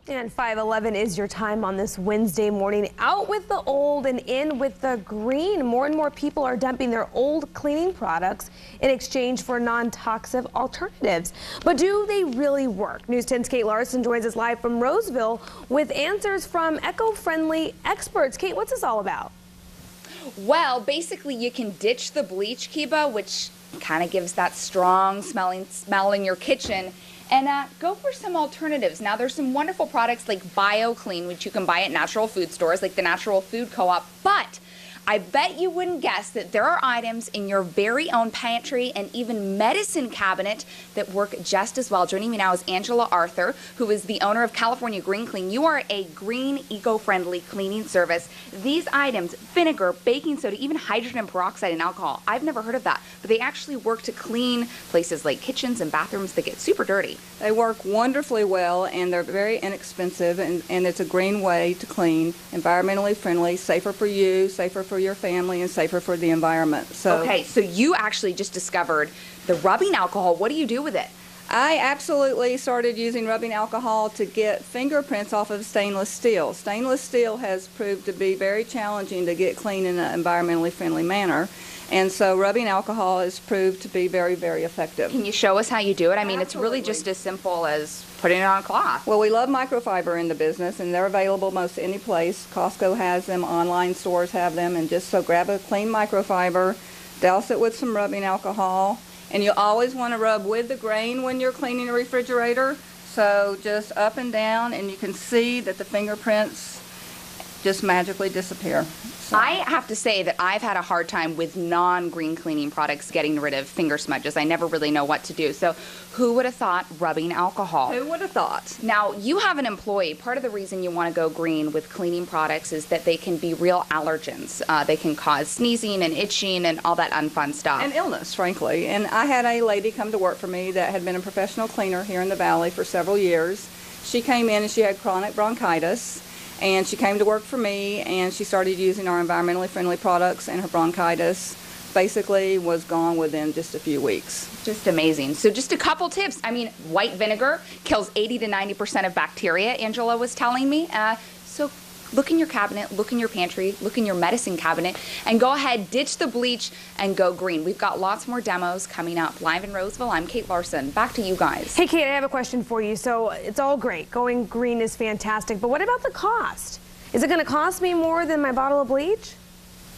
And 5:11 is your time on this Wednesday morning. Out with the old and in with the green. More and more people are dumping their old cleaning products in exchange for non-toxic alternatives. But do they really work? News 10's Kate Larson joins us live from Roseville with answers from eco-friendly experts. Kate, what's this all about? Well, basically you can ditch the bleach, Kiba, which kind of gives that strong smell in your kitchen, and go for some alternatives. Now, there's some wonderful products like BioClean, which you can buy at natural food stores like the Natural Food Co-op, but I bet you wouldn't guess that there are items in your very own pantry and even medicine cabinet that work just as well. Joining me now is Angela Arthur, who is the owner of California Green Clean. You are a green, eco-friendly cleaning service. These items, vinegar, baking soda, even hydrogen peroxide and alcohol, I've never heard of that, but they actually work to clean places like kitchens and bathrooms that get super dirty. They work wonderfully well, and they're very inexpensive, and it's a green way to clean, environmentally friendly, safer for you, safer for your family, and safer for the environment. Okay, so you actually just discovered the rubbing alcohol. What do you do with it? I absolutely started using rubbing alcohol to get fingerprints off of stainless steel. Stainless steel has proved to be very challenging to get clean in an environmentally friendly manner, and so rubbing alcohol has proved to be very, very effective. Can you show us how you do it? I mean, It's really just as simple as putting it on a cloth. Well, we love microfiber in the business, and they're available most any place. Costco has them, online stores have them, and just so grab a clean microfiber, douse it with some rubbing alcohol, and you always want to rub with the grain when you're cleaning a refrigerator. So just up and down, and you can see that the fingerprints just magically disappear. So. I have to say that I've had a hard time with non-green cleaning products getting rid of finger smudges. I never really know what to do. So who would have thought rubbing alcohol? Who would have thought? Now, you have an employee. Part of the reason you want to go green with cleaning products is that they can be real allergens. They can cause sneezing and itching and all that unfun stuff. And illness, frankly. And I had a lady come to work for me that had been a professional cleaner here in the Valley for several years. She came in and she had chronic bronchitis. And she came to work for me, and she started using our environmentally friendly products, and her bronchitis basically was gone within just a few weeks. Just amazing. So just a couple tips. I mean, white vinegar kills 80 to 90% of bacteria, Angela was telling me. So look in your cabinet, look in your pantry, look in your medicine cabinet, and go ahead, ditch the bleach, and go green. We've got lots more demos coming up. Live in Roseville, I'm Kate Larson. Back to you guys. Hey, Kate, I have a question for you. So it's all great. Going green is fantastic. But what about the cost? Is it going to cost me more than my bottle of bleach?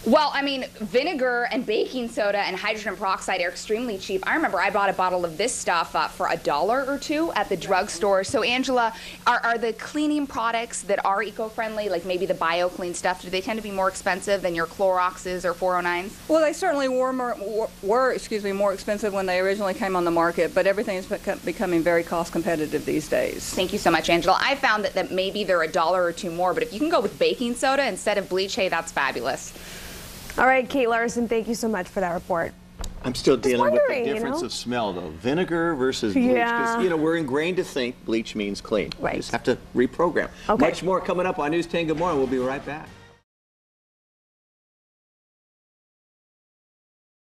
Well, I mean, vinegar and baking soda and hydrogen peroxide are extremely cheap. I remember I bought a bottle of this stuff for $1 or $2 at the drugstore. So, Angela, are the cleaning products that are eco-friendly, like maybe the BioClean stuff, do they tend to be more expensive than your Cloroxes or 409s? Well, they certainly were more expensive when they originally came on the market, but everything is becoming very cost competitive these days. Thank you so much, Angela. I found that maybe they're $1 or $2 more, but if you can go with baking soda instead of bleach, hey, that's fabulous. All right, Kate Larson, thank you so much for that report. I'm still dealing with the difference of smell, though. Vinegar versus bleach. Yeah. Because, we're ingrained to think bleach means clean. Right. You just have to reprogram. Okay. Much more coming up on News 10. Good morning. We'll be right back.